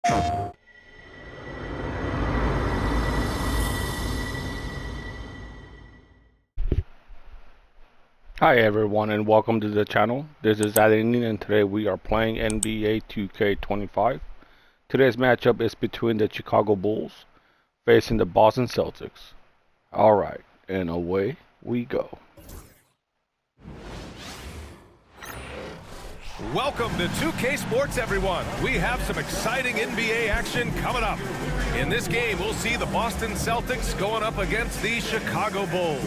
Hi everyone and welcome to the channel. This is Alan and today we are playing NBA 2K25. Today's matchup is between the Chicago Bulls facing the Boston Celtics. Alright, and away we go. Welcome to 2K Sports, everyone. We have some exciting NBA action coming up. In this game, we'll see the Boston Celtics going up against the Chicago Bulls.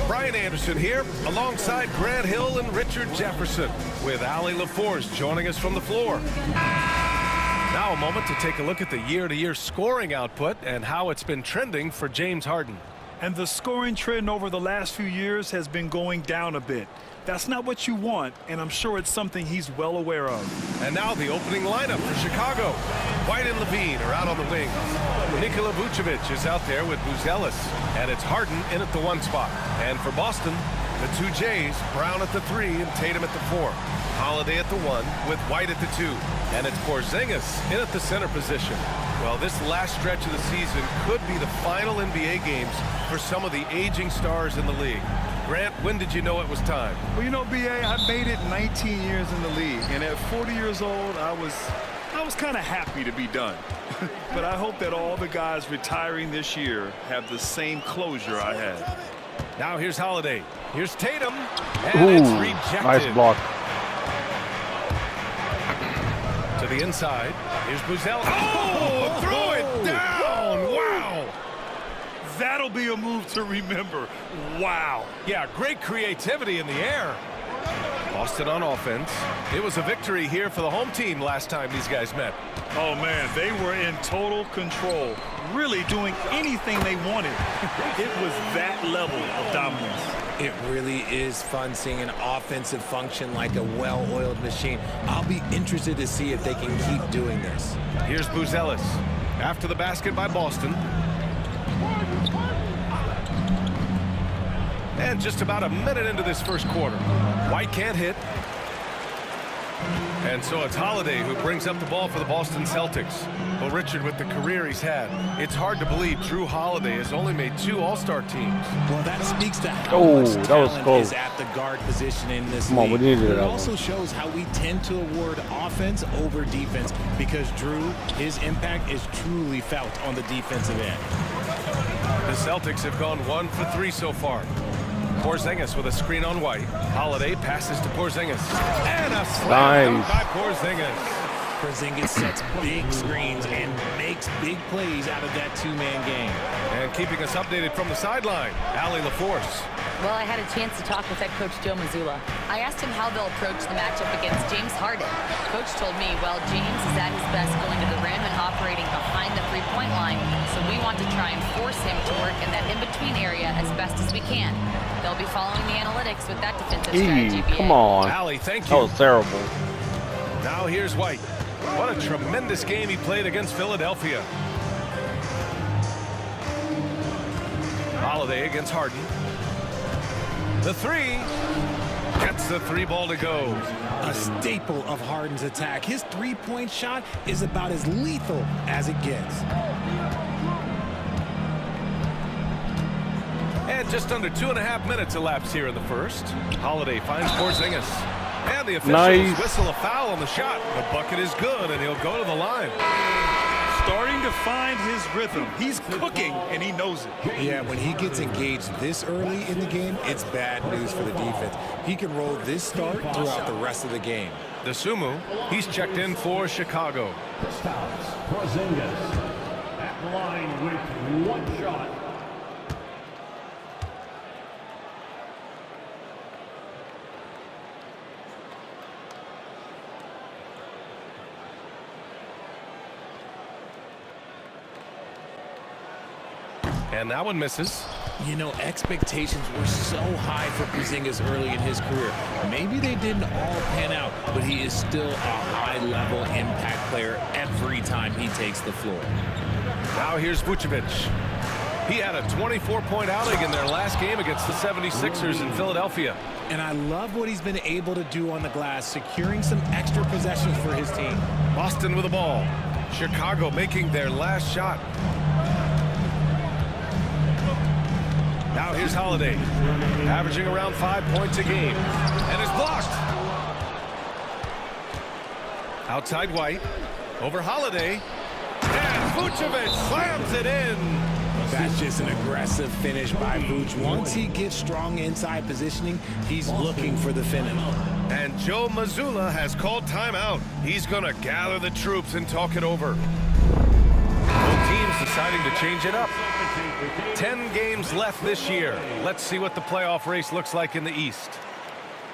Brian Anderson here, alongside Grant Hill and Richard Jefferson, with Ali LaForce joining us from the floor. Now a moment to take a look at the year-to-year scoring output and how it's been trending for James Harden. And the scoring trend over the last few years has been going down a bit. That's not what you want, and I'm sure it's something he's well aware of. And now the opening lineup for Chicago. White and Levine are out on the wings. Nikola Vucevic is out there with Buzelis, and it's Harden in at the 1 spot. And for Boston, the 2 J's, Brown at the 3 and Tatum at the 4. Holiday at the 1 with White at the 2. And it's Porzingis in at the center position. Well, this last stretch of the season could be the final NBA games for some of the aging stars in the league. Grant, when did you know it was time? Well, you know, B.A., I made it 19 years in the league, and at 40 years old, I was kind of happy to be done. But I hope that all the guys retiring this year have the same closure I had. Now here's Holiday. Here's Tatum, and it's rejected. Nice block. To the inside. Here's Buzelis. Oh, throw it down. Wow. That'll be a move to remember. Wow. Yeah, great creativity in the air. Boston on offense. It was a victory here for the home team last time these guys met. Oh, man, they were in total control, really doing anything they wanted. It was that level of dominance. It really is fun seeing an offensive function like a well-oiled machine. I'll be interested to see if they can keep doing this. Here's Buzelis. After the basket by Boston. And just about a minute into this first quarter. White can't hit. And so it's Holiday who brings up the ball for the Boston Celtics. Well, Richard, with the career he's had, it's hard to believe Drew Holiday has only made 2 All-Star teams. Well, that speaks to how much talent is at the guard position in this league. It also shows how we tend to award offense over defense because Drew, his impact is truly felt on the defensive end. The Celtics have gone 1 for 3 so far. Porzingis with a screen on White. Holiday passes to Porzingis. And a slam by Porzingis. Porzingis sets big screens and makes big plays out of that 2-man game. And keeping us updated from the sideline, Ali LaForce. Well, I had a chance to talk with head coach Joe Mazzulla. I asked him how they'll approach the matchup against James Harden. Coach told me, well, James is at his best going to the rim and operating behind the three-point line, so we want to try and force him to work in that in-between area as best as we can. They'll be following the analytics with that defensive strategy. Come on. Ali, thank you. That was terrible. Now here's White. What a tremendous game he played against Philadelphia. Holiday against Harden. The 3 gets the 3 ball to go. A staple of Harden's attack. His 3-point shot is about as lethal as it gets. And just under 2.5 minutes elapsed here in the first. Holiday finds Porzingis. And the officials whistle a foul on the shot. The bucket is good, and he'll go to the line. Starting to find his rhythm. He's cooking, and he knows it. Yeah, when he gets engaged this early in the game, it's bad news for the defense. He can roll this start throughout the rest of the game. The Sumu, he's checked in for Chicago. Porzingis at the line with 1 shot. And that one misses. You know, expectations were so high for Porzingis early in his career. Maybe they didn't all pan out, but he is still a high-level impact player every time he takes the floor. Now here's Vucevic. He had a 24-point outing in their last game against the 76ers in Philadelphia. And I love what he's been able to do on the glass, securing some extra possessions for his team. Boston with the ball. Chicago making their last shot. Now here's Holiday, averaging around 5 points a game, and is blocked. Outside White, over Holiday, and Vucevic slams it in. That's just an aggressive finish by Vuce. Once he gets strong inside positioning, he's looking for the finish. And Joe Mazzulla has called timeout. He's going to gather the troops and talk it over. Both teams deciding to change it up. 10 games left this year. Let's see what the playoff race looks like in the East.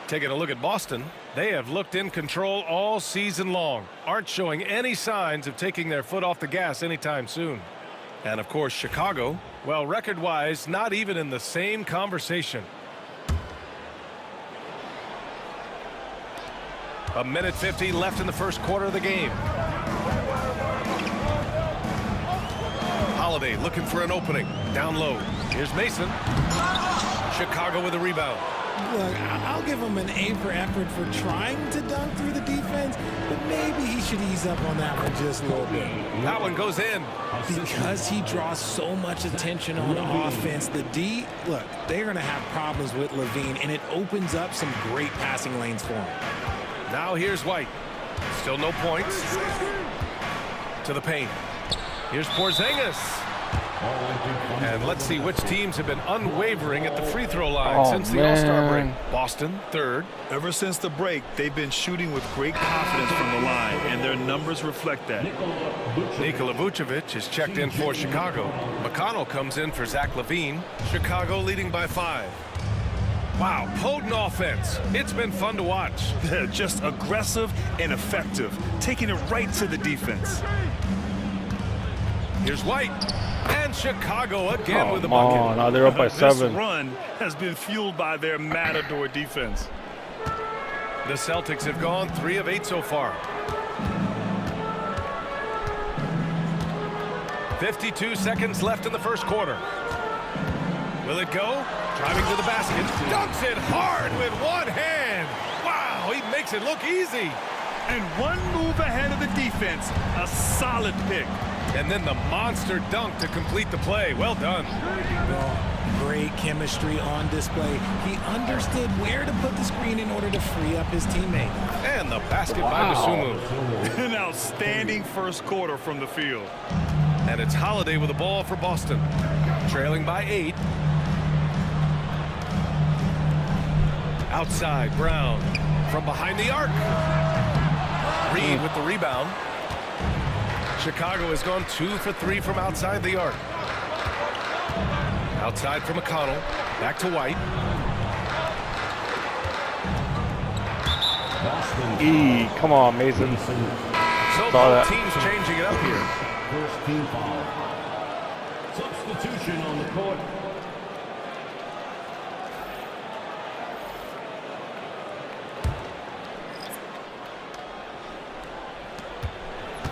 Taking a look at Boston, they have looked in control all season long. Aren't showing any signs of taking their foot off the gas anytime soon. And of course, Chicago, well, record-wise, not even in the same conversation. A minute 50 left in the first quarter of the game. Holiday looking for an opening. Down low. Here's Mason. Chicago with a rebound. Look, I'll give him an A for effort for trying to dunk through the defense, but maybe he should ease up on that one just a little bit. That one goes in. Because he draws so much attention on offense, the D, look, they're going to have problems with Levine, and it opens up some great passing lanes for him. Now here's White. Still no points. To the paint. Here's Porzingis. And let's see which teams have been unwavering at the free throw line since the All-Star break. Boston, third. Ever since the break, they've been shooting with great confidence from the line, and their numbers reflect that. Nikola Vucevic is checked in for Chicago. McConnell comes in for Zach LaVine. Chicago leading by 5. Wow, potent offense. It's been fun to watch. Just aggressive and effective, taking it right to the defense. Here's White. And Chicago again with a bucket. Oh, now they're up by 7. This run has been fueled by their matador defense. The Celtics have gone 3 of 8 so far. 52 seconds left in the first quarter. Will it go? Driving to the basket. Dunks it hard with one hand. Wow, he makes it look easy. And one move ahead of the defense. A solid pick. And then the monster dunk to complete the play. Well done. Well, great chemistry on display. He understood where to put the screen in order to free up his teammate. And the basket by Dosunmu. An outstanding first quarter from the field. And it's Holiday with the ball for Boston. Trailing by 8. Outside, Brown from behind the arc. Reed with the rebound. Chicago has gone 2 for 3 from outside the arc. Outside for McConnell. Back to White. Come on, Mason. So both teams changing it up here. First team foul. Substitution on the court.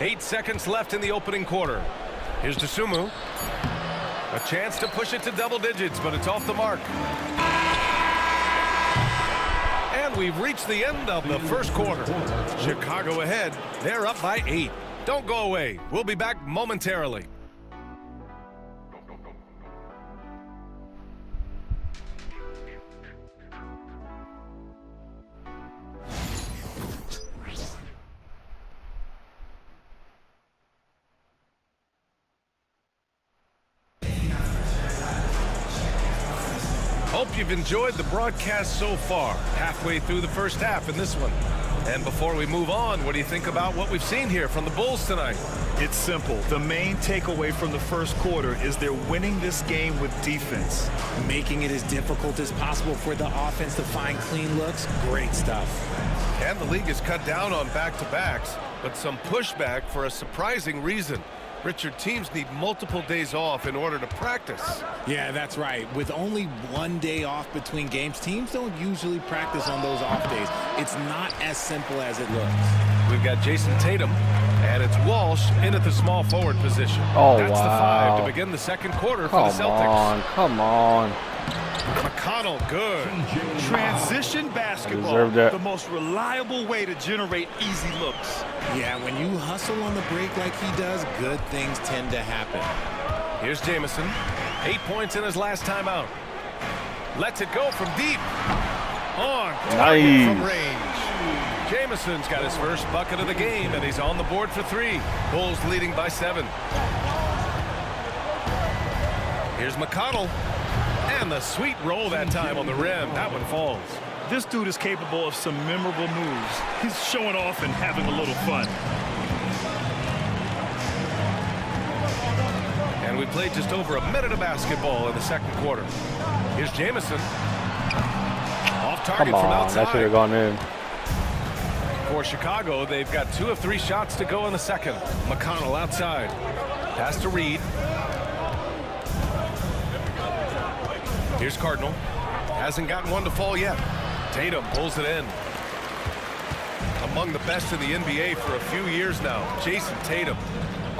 Eight seconds left in the opening quarter. Here's Dosunmu. A chance to push it to double digits, but it's off the mark. And we've reached the end of the first quarter. Chicago ahead. They're up by 8. Don't go away. We'll be back momentarily. Hope you've enjoyed the broadcast so far. Halfway through the first half in this one. And before we move on, what do you think about what we've seen here from the Bulls tonight? It's simple. The main takeaway from the first quarter is they're winning this game with defense. Making it as difficult as possible for the offense to find clean looks. Great stuff. And the league has cut down on back-to-backs, but some pushback for a surprising reason. Richard, teams need multiple days off in order to practice. Yeah, that's right. With only 1 day off between games, teams don't usually practice on those off days. It's not as simple as it looks. We've got Jason Tatum And it's Walsh in at the small forward position. Oh, That's wow. the 5 to begin the second quarter for the Celtics. Come on. McConnell, good. Transition basketball, deserved that. the most reliable way to generate easy looks. Yeah, when you hustle on the break like he does, good things tend to happen. Here's Jamison. 8 points in his last time out. Lets it go from deep. On target from range. Jamison's got his first bucket of the game, and he's on the board for 3. Bulls leading by 7. Here's McConnell. And the sweet roll that time on the rim. That one falls. This dude is capable of some memorable moves. He's showing off and having a little fun. And we played just over a minute of basketball in the second quarter. Here's Jamison. Off target Come from on, outside. that should have gone in. For Chicago, they've got 2 of 3 shots to go in the second. McConnell outside. Pass to Reed. Here's Cardinal. Hasn't gotten one to fall yet. Tatum pulls it in. Among the best in the NBA for a few years now, Jason Tatum.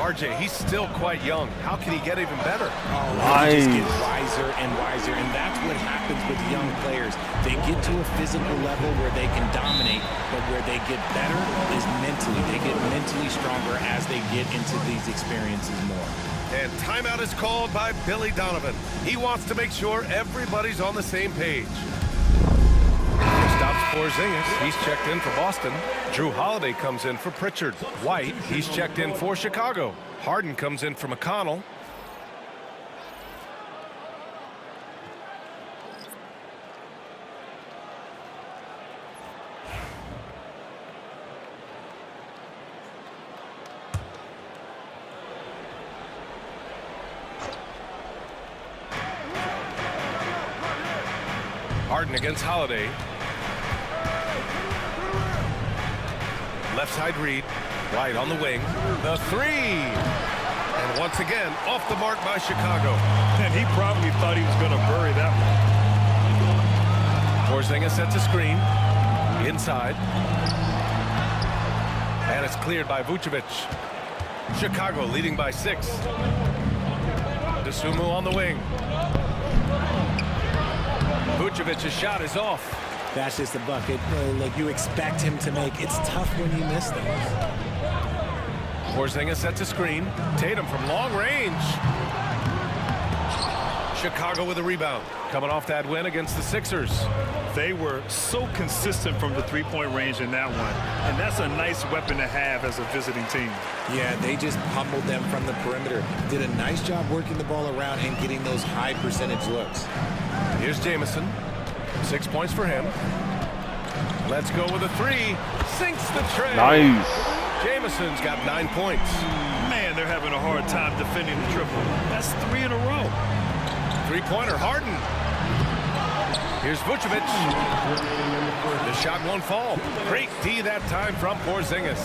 RJ, he's still quite young. How can he get even better? Oh, Nice. he just gets wiser and wiser, and that's what happens with young players. They get to a physical level where they can dominate, but where they get better is mentally. They get mentally stronger as they get into these experiences more. And timeout is called by Billy Donovan. He wants to make sure everybody's on the same page. Stops Porzingis. He's checked in for Boston. Drew Holiday comes in for Pritchard. White, he's checked in for Chicago. Harden comes in for McConnell. Harden against Holiday. Left side Reed. White on the wing. The 3. And once again, off the mark by Chicago. And he probably thought he was going to bury that one. Porzingis sets a screen. Inside. And it's cleared by Vucevic. Chicago leading by 6. Dosunmu on the wing. Vucevic's shot is off. That's just a bucket like you expect him to make. It's tough when you miss those. Porzingis sets a screen. Tatum from long range. Chicago with a rebound. Coming off that win against the Sixers. They were so consistent from the three-point range in that one. And that's a nice weapon to have as a visiting team. Yeah, they just pummeled them from the perimeter. Did a nice job working the ball around and getting those high percentage looks. Here's Jamison. 6 points for him. Let's go with a 3. Sinks the tray. Nice. Jamison's got 9 points. Man, they're having a hard time defending the triple. That's 3 in a row. 3-pointer, Harden. Here's Vucevic. The shot won't fall. Great D that time from Porzingis.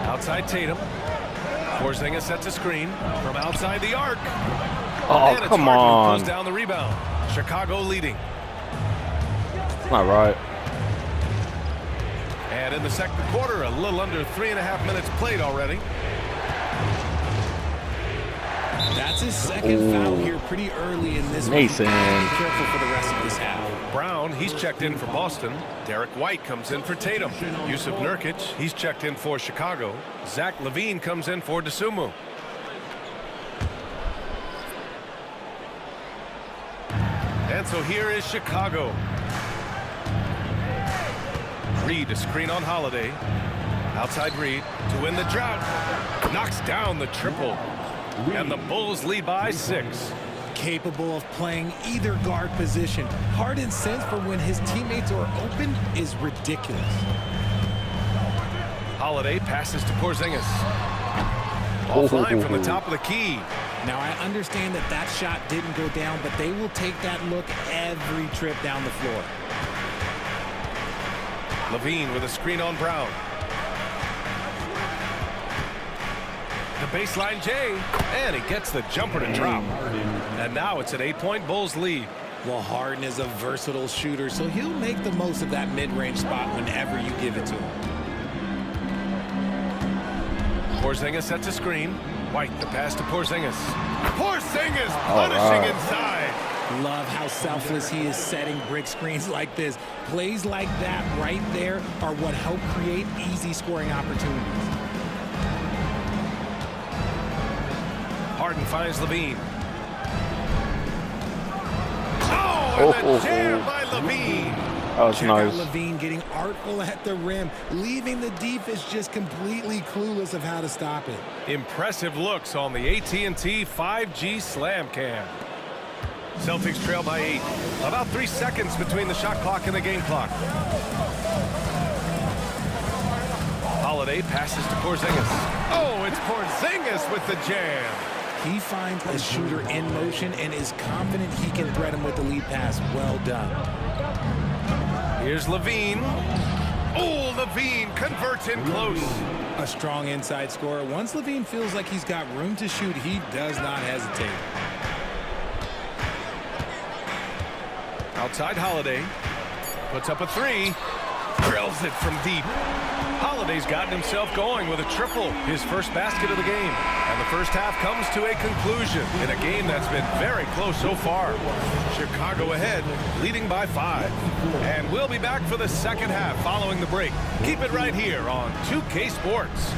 Outside Tatum. Porzingis sets a screen from outside the arc. Oh, and it's come Harden who on. pulls down the rebound. Chicago leading. Not right. And in the second quarter, a little under 3.5 minutes played already. That's his second foul here pretty early in this Mason. one. Be careful for the rest of this half. Brown, he's checked in for Boston. Derek White comes in for Tatum. Yusuf Nurkic, he's checked in for Chicago. Zach LaVine comes in for Dosunmu. And so here is Chicago. Reed, a screen on Holiday. Outside Reed to win the drought. Knocks down the triple. And the Bulls lead by 6. Capable of playing either guard position. Harden's sense for when his teammates are open is ridiculous. Holiday passes to Porzingis. Offline from the top of the key. Now, I understand that that shot didn't go down, but they will take that look every trip down the floor. LaVine with a screen on Brown. The baseline J, and he gets the jumper to drop. And now it's an 8-point Bulls lead. Well, Harden is a versatile shooter, so he'll make the most of that mid-range spot whenever you give it to him. Porzingis sets a screen. White, the pass to Porzingis. Porzingis punishing inside. Love how selfless he is setting brick screens like this. Plays like that right there are what help create easy scoring opportunities. Harden finds Levine. Oh, and the jam by Levine. That was Check nice. out Levine getting artful at the rim, leaving the defense just completely clueless of how to stop it. Impressive looks on the AT&T 5G Slam Cam. Celtics trail by 8. About 3 seconds between the shot clock and the game clock. Holiday passes to Porzingis. Oh, it's Porzingis with the jam. He finds a shooter in motion and is confident he can thread him with the lead pass. Well done. Here's Levine. Oh, Levine converts in close. A strong inside scorer. Once Levine feels like he's got room to shoot, he does not hesitate. Outside Holiday. Puts up a 3. Drills it from deep. Holiday's gotten himself going with a triple, his first basket of the game. And the first half comes to a conclusion in a game that's been very close so far. Chicago ahead, leading by 5. And we'll be back for the second half following the break. Keep it right here on 2K Sports.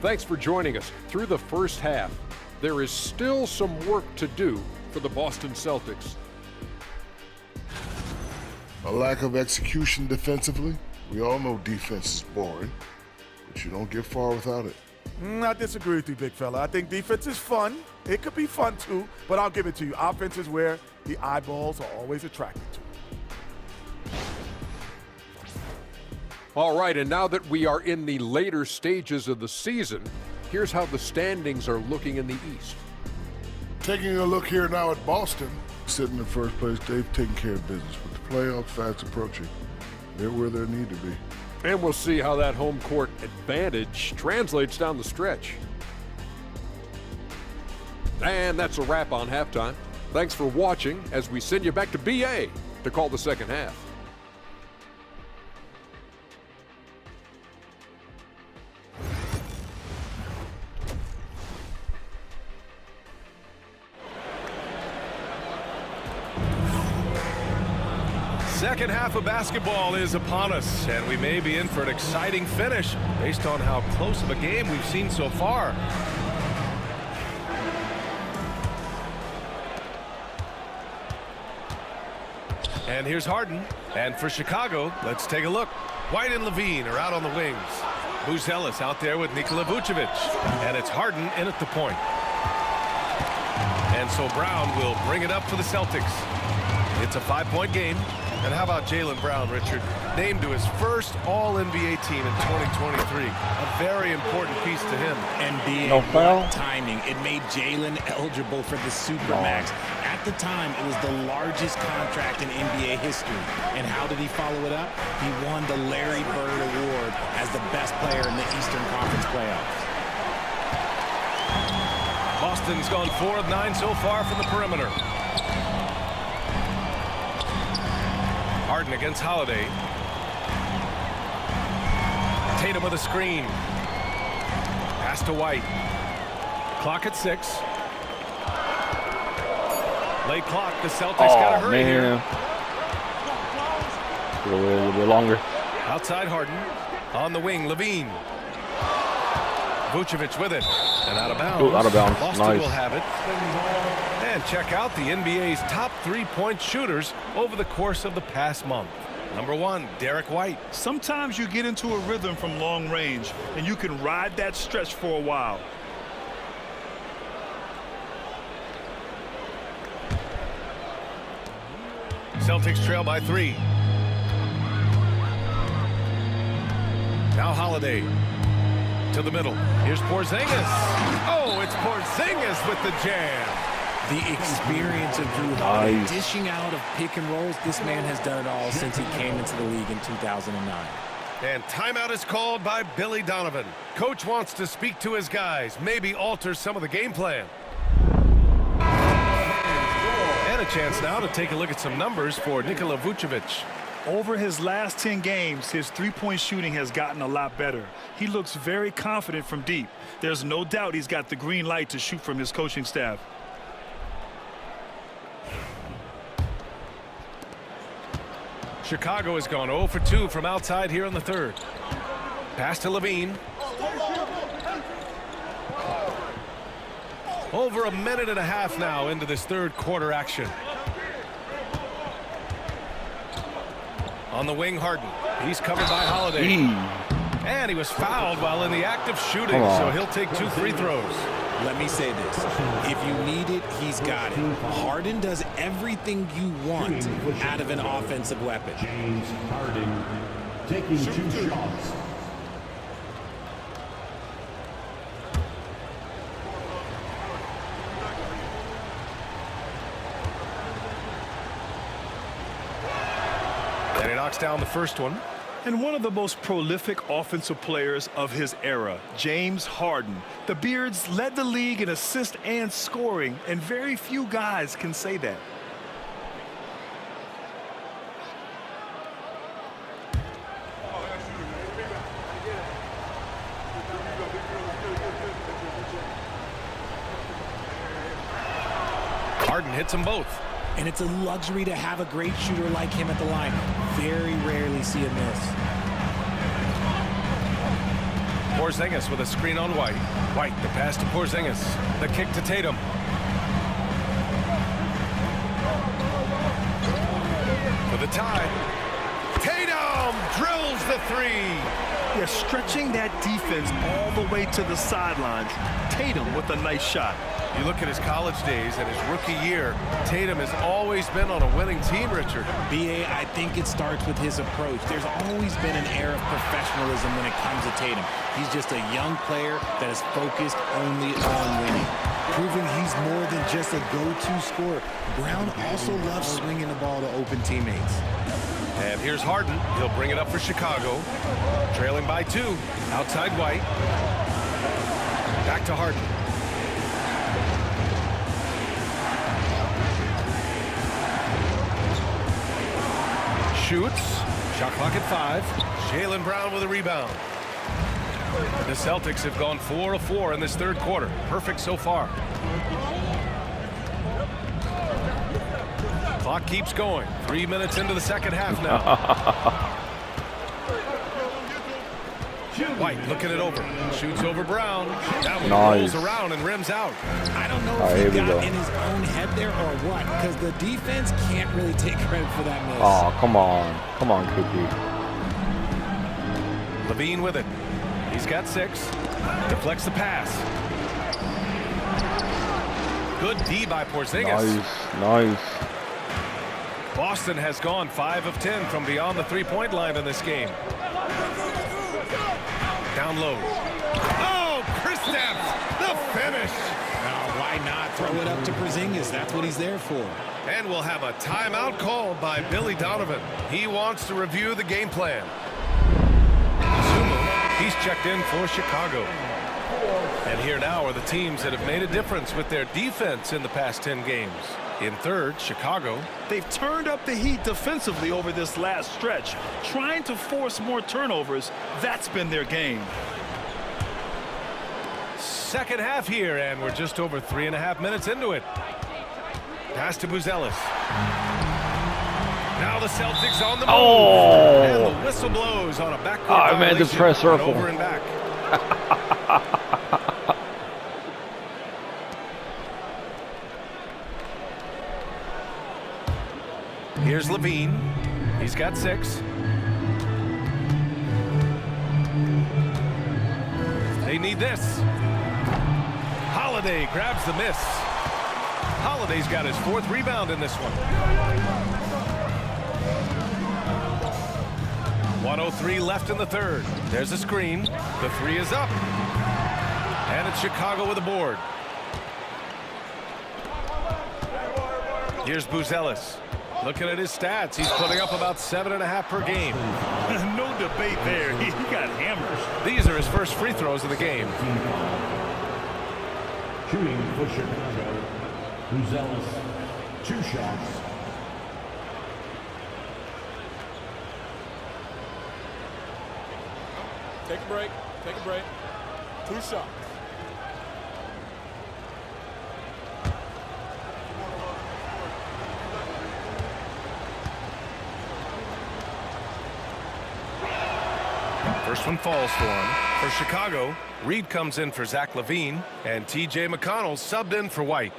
Thanks for joining us through the first half. There is still some work to do for the Boston Celtics. A lack of execution defensively. We all know defense is boring, but you don't get far without it. I disagree with you, big fella. I think defense is fun. It could be fun too, but I'll give it to you. Offense is where the eyeballs are always attracted to. All right, and now that we are in the later stages of the season, here's how the standings are looking in the East. Taking a look here now at Boston, sitting in first place, they've taken care of business. With the playoffs fast approaching, they're where they need to be. And we'll see how that home court advantage translates down the stretch. And that's a wrap on halftime. Thanks for watching as we send you back to BA to call the second half. Second half of basketball is upon us, and we may be in for an exciting finish based on how close of a game we've seen so far. And here's Harden. And for Chicago, let's take a look. White and Levine are out on the wings. Buzelis out there with Nikola Vucevic. And it's Harden in at the point. And so Brown will bring it up for the Celtics. It's a 5-point game. And how about Jaylen Brown, Richard? Named to his first All-NBA team in 2023. A very important piece to him. NBA No foul. timing. It made Jaylen eligible for the Supermax. At the time, it was the largest contract in NBA history. And how did he follow it up? He won the Larry Bird Award as the best player in the Eastern Conference playoffs. Boston's gone 4 of 9 so far from the perimeter. Harden against Holiday. Tatum with a screen. Pass to White. Clock at 6. Late clock. The Celtics got to hurry here. A little bit longer. Outside Harden. On the wing, Levine. Vucevic with it. And out of bounds. Ooh, out of bounds. Boston Nice. will have it. And check out the NBA's top 3-point shooters over the course of the past month. Number 1, Derek White. Sometimes you get into a rhythm from long range, and you can ride that stretch for a while. Celtics trail by 3. Now Holiday to the middle. Here's Porzingis. Oh, it's Porzingis with the jam. The experience of Drew Holiday dishing out of pick and rolls. This man has done it all since he came into the league in 2009. And timeout is called by Billy Donovan. Coach wants to speak to his guys, maybe alter some of the game plan. And a chance now to take a look at some numbers for Nikola Vucevic. Over his last 10 games, his three-point shooting has gotten a lot better. He looks very confident from deep. There's no doubt he's got the green light to shoot from his coaching staff. Chicago has gone 0 for 2 from outside here in the third. Pass to Levine. Over a minute and a half now into this third quarter action. On the wing, Harden. He's covered by Holiday. And he was fouled while in the act of shooting, so he'll take 2 free throws. Let me say this. If you need it, he's got it. Harden does everything you want out of an offensive weapon. James Harden taking 2 shots. And he knocks down the first one. And one of the most prolific offensive players of his era, James Harden. The Beards led the league in assists and scoring, and very few guys can say that. Harden hits them both. And it's a luxury to have a great shooter like him at the line. Very rarely see a miss. Porzingis with a screen on White. White, the pass to Porzingis. The kick to Tatum. For the tie. Tatum drills the 3. Yeah, stretching that defense all the way to the sidelines. Tatum with a nice shot. You look at his college days and his rookie year, Tatum has always been on a winning team, Richard. B.A., I think it starts with his approach. There's always been an air of professionalism when it comes to Tatum. He's just a young player that is focused only on winning, proving he's more than just a go-to scorer. Brown also loves swinging the ball to open teammates. And here's Harden. He'll bring it up for Chicago. Trailing by 2. Outside White. Back to Harden. Shoots. Shot clock at 5. Jaylen Brown with a rebound. The Celtics have gone 4 of 4 in this third quarter. Perfect so far. Clock keeps going. 3 minutes into the second half now. White looking it over. Shoots over Brown. That one rolls around and rims out. I don't know if he got in his own head there or what, because the defense can't really take credit for that miss. Oh, come on. Come on, KP. Levine with it. He's got 6. Deflects the pass. Good D by Porzingis. Nice. Boston has gone 5 of 10 from beyond the three-point line in this game. Down low. Oh, Kristaps, the finish. Why not throw it up to Porzingis? That's what he's there for. And we'll have a timeout called by Billy Donovan. He wants to review the game plan. He's checked in for Chicago. And here now are the teams that have made a difference with their defense in the past 10 games. In third, Chicago. They've turned up the heat defensively over this last stretch, trying to force more turnovers. That's been their game. Second half here, and we're just over 3.5 minutes into it. Pass to Buzelis. Now the Celtics on the move. Oh! And the whistle blows on a backcourt I made the press circle. Over and back. Here's Levine. He's got 6. They need this. Holiday grabs the miss. Holiday's got his 4th rebound in this one. 1:03 left in the third. There's a screen. The three is up. And it's Chicago with a board. Here's Buzelis. Looking at his stats, he's putting up about 7.5 per game. No debate there. He got hammered. These are his first free throws of the game. Shooting for Chicago. Buzelis, 2 shots. Take a break. Take a break. 2 shots. First one falls for him. For Chicago, Reed comes in for Zach LaVine, and T.J. McConnell subbed in for White.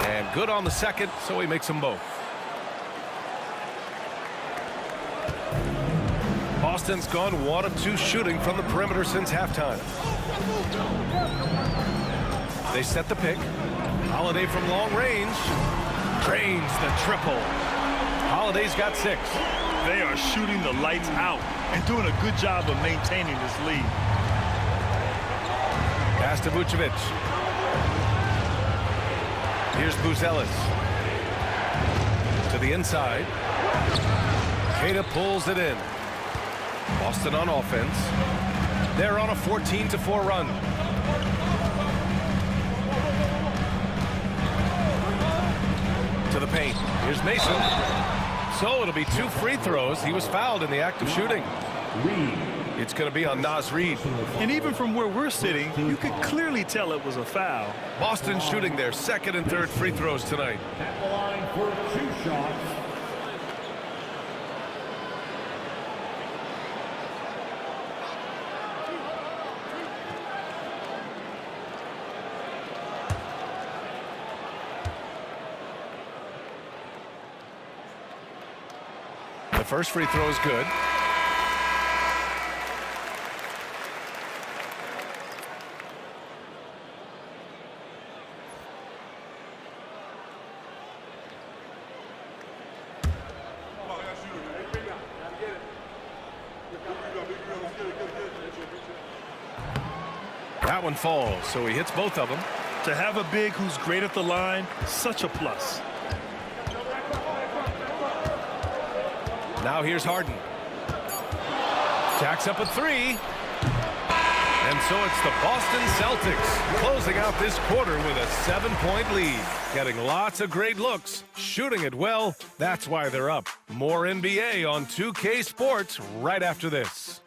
And good on the second, so he makes them both. Boston's gone 1 of 2 shooting from the perimeter since halftime. They set the pick. Holiday from long range drains the triple. Holiday's got 6. They are shooting the lights out and doing a good job of maintaining this lead. Pass to Vucevic. Here's Buzelis. To the inside. Queta pulls it in. Boston on offense. They're on a 14-4 run. To the paint. Here's Mason. So it'll be 2 free throws. He was fouled in the act of shooting. It's going to be on Naz Reid. And even from where we're sitting, you could clearly tell it was a foul. Boston shooting their 2nd and 3rd free throws tonight. At the line for 2 shots. The first free throw is good. That one falls, so he hits both of them. To have a big who's great at the line, such a plus. Now here's Harden. Jacks up a 3. And so it's the Boston Celtics closing out this quarter with a 7-point lead. Getting lots of great looks, shooting it well. That's why they're up. More NBA on 2K Sports right after this.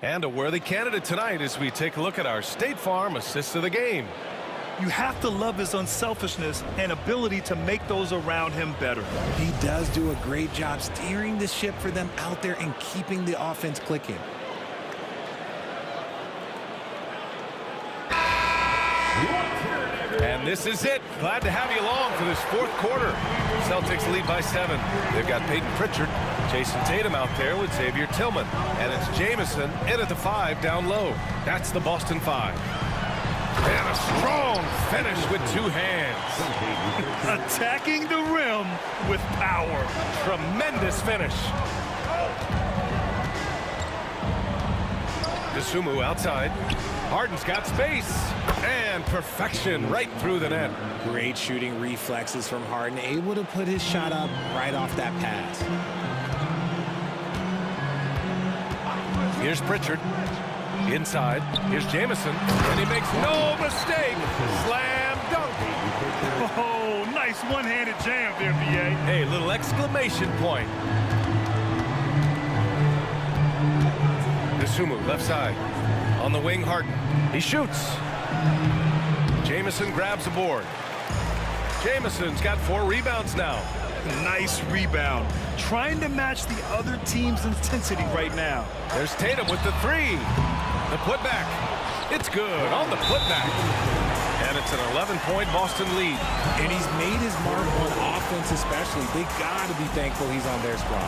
And a worthy candidate tonight as we take a look at our State Farm assist of the game. You have to love his unselfishness and ability to make those around him better. He does do a great job steering the ship for them out there and keeping the offense clicking. And this is it. Glad to have you along for this 4th quarter. Celtics lead by 7. They've got Peyton Pritchard, Jason Tatum out there with Xavier Tillman. And it's Jamison in at the 5 down low. That's the Boston 5. And a strong finish with 2 hands. Attacking the rim with power. Tremendous finish. Dosunmu outside. Harden's got space. And perfection right through the net. Great shooting reflexes from Harden, able to put his shot up right off that pass. Here's Pritchard. Inside. Here's Jamison. And he makes no mistake. Slam dunk. Oh, nice one-handed jam there, B.A. Hey, little exclamation point. Dosunmu left side. On the wing, Harden. He shoots. Jamison grabs the board. Jamison's got 4 rebounds now. Nice rebound. Trying to match the other team's intensity right now. There's Tatum with the 3. The putback. It's good on the putback. And it's an 11-point Boston lead. And he's made his mark on offense especially. They got to be thankful he's on their squad.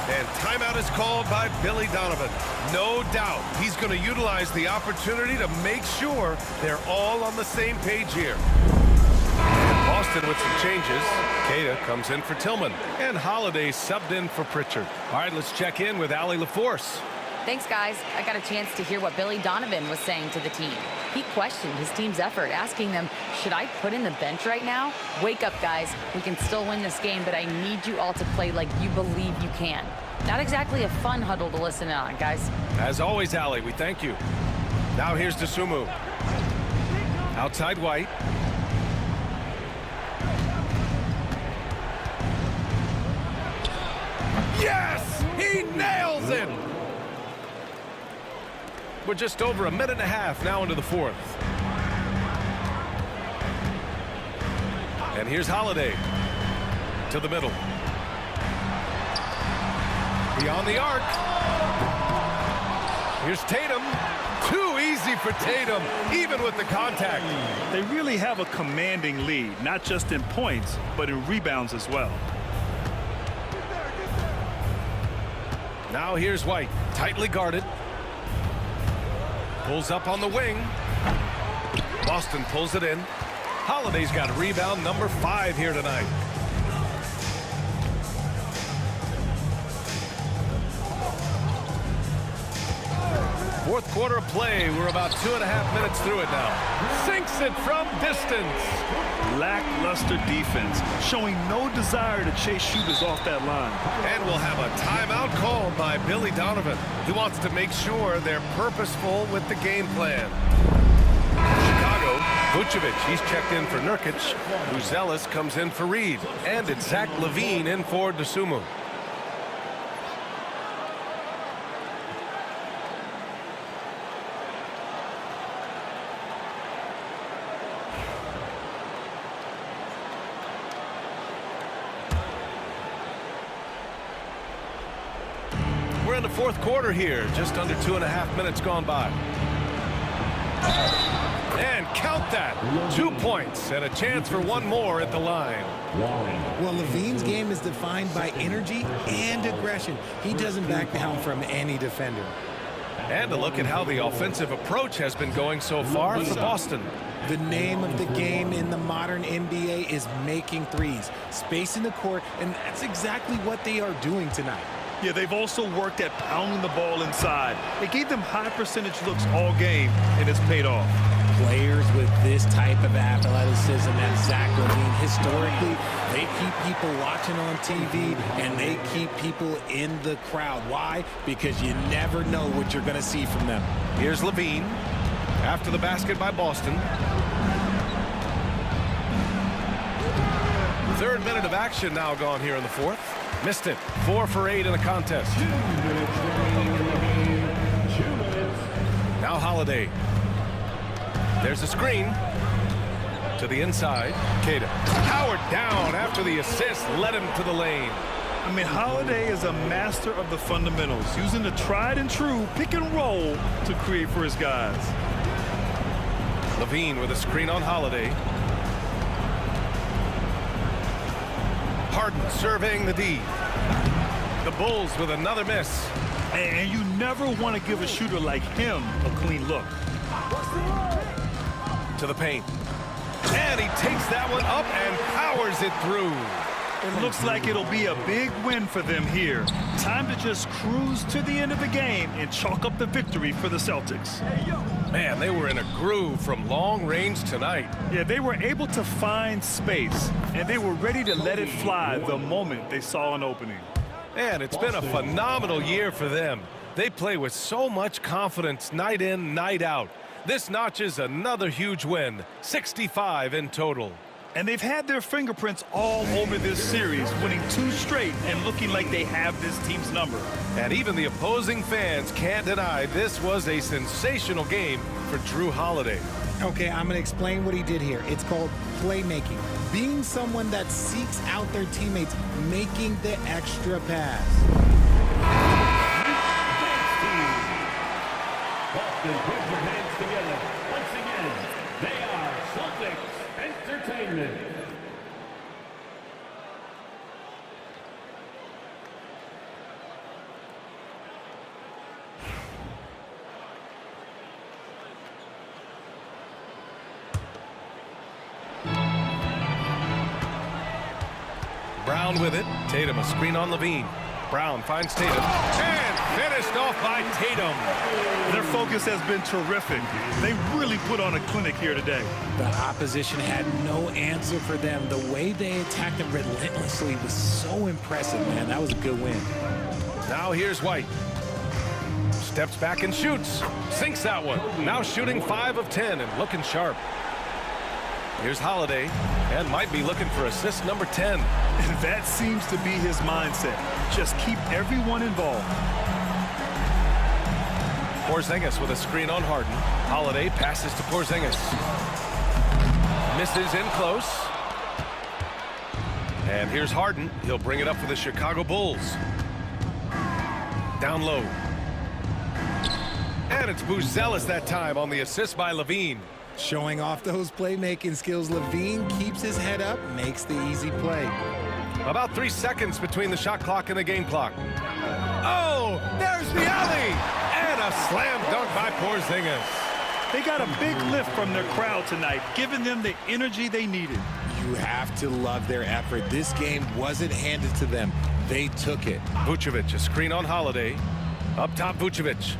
And timeout is called by Billy Donovan. No doubt he's going to utilize the opportunity to make sure they're all on the same page here. Boston with some changes. Queta comes in for Tillman. And Holiday subbed in for Pritchard. All right, let's check in with Allie LaForce. Thanks, guys. I got a chance to hear what Billy Donovan was saying to the team. He questioned his team's effort, asking them, should I put in the bench right now? Wake up, guys. We can still win this game, but I need you all to play like you believe you can. Not exactly a fun huddle to listen on, guys. As always, Allie, we thank you. Now here's Dosunmu. Outside White. Yes! He nails it! We're just over a minute and a half now into the 4th. And here's Holiday to the middle. Beyond the arc. Here's Tatum. Too easy for Tatum, even with the contact. They really have a commanding lead, not just in points, but in rebounds as well. Now here's White, tightly guarded. Pulls up on the wing. Boston pulls it in. Holiday's got rebound number 5 here tonight. Fourth quarter of play. We're about 2.5 minutes through it now. Sinks it from distance. Lackluster defense, showing no desire to chase shooters off that line. And we'll have a timeout called by Billy Donovan. He wants to make sure they're purposeful with the game plan. Chicago, Vucevic, he's checked in for Nurkic. Buzelis comes in for Reed. And it's Zach LaVine in for Dosunmu. We're in the fourth quarter here, just under 2.5 minutes gone by. And count that, 2 points and a chance for one more at the line. Well, LaVine's game is defined by energy and aggression. He doesn't back down from any defender. And a look at how the offensive approach has been going so far for Boston. The name of the game in the modern NBA is making threes, spacing the court, and that's exactly what they are doing tonight. Yeah, they've also worked at pounding the ball inside. It gave them high percentage looks all game, and it's paid off. Players with this type of athleticism and Zach LaVine, historically, they keep people watching on TV, and they keep people in the crowd. Why? Because you never know what you're going to see from them. Here's LaVine after the basket by Boston. Third minute of action now gone here in the fourth. Missed it. 4 for 8 in the contest. Now Holiday. There's a screen to the inside. Queta powered down after the assist led him to the lane. I mean, Holiday is a master of the fundamentals, using the tried and true pick and roll to create for his guys. LaVine with a screen on Holiday. Harden surveying the D. The Bulls with another miss. And you never want to give a shooter like him a clean look. To the paint. And he takes that one up and powers it through. It looks like it'll be a big win for them here. Time to just cruise to the end of the game and chalk up the victory for the Celtics. Man, they were in a groove from long range tonight. Yeah, they were able to find space, and they were ready to let it fly the moment they saw an opening. And it's been a phenomenal year for them. They play with so much confidence night in, night out. This notches another huge win, 65 in total. And they've had their fingerprints all over this series, winning 2 straight and looking like they have this team's number. And even the opposing fans can't deny this was a sensational game for Drew Holiday. Okay, I'm going to explain what he did here. It's called playmaking. Being someone that seeks out their teammates, making the extra pass. Boston, put your hands together. Once again, they are Celtics Entertainment. Brown with it. Tatum, a screen on Levine. Brown finds Tatum. And finished off by Tatum. Their focus has been terrific. They really put on a clinic here today. The opposition had no answer for them. The way they attacked them relentlessly was so impressive, man. That was a good win. Now here's White. Steps back and shoots. Sinks that one. Now shooting 5 of 10 and looking sharp. Here's Holiday, and might be looking for assist number 10. And that seems to be his mindset. Just keep everyone involved. Porzingis with a screen on Harden. Holiday passes to Porzingis. Misses in close. And here's Harden. He'll bring it up for the Chicago Bulls. Down low. And it's Buzelis that time on the assist by Levine. Showing off those playmaking skills, Levine keeps his head up, makes the easy play. About 3 seconds between the shot clock and the game clock. Oh, there's the alley! And a slam dunk by Porzingis. They got a big lift from their crowd tonight, giving them the energy they needed. You have to love their effort. This game wasn't handed to them. They took it. Vucevic, a screen on Holiday. Up top, Vucevic.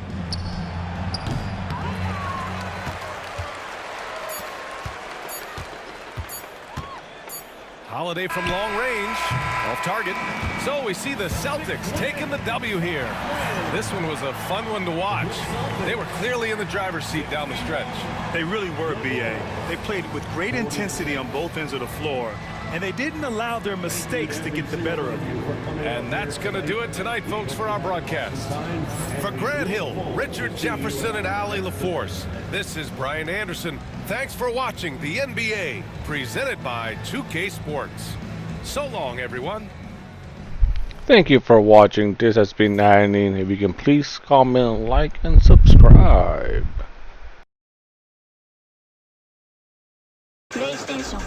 Holiday from long range, off target. So we see the Celtics taking the W here. This one was a fun one to watch. They were clearly in the driver's seat down the stretch. They really were, B.A. They played with great intensity on both ends of the floor, and they didn't allow their mistakes to get the better of you. And that's going to do it tonight, folks, for our broadcast. For Grant Hill, Richard Jefferson, and Allie LaForce, this is Brian Anderson. Thanks for watching the NBA, presented by 2K Sports. So long, everyone. Thank you for watching. This has been Nadine. If you can please comment, like, and subscribe. PlayStation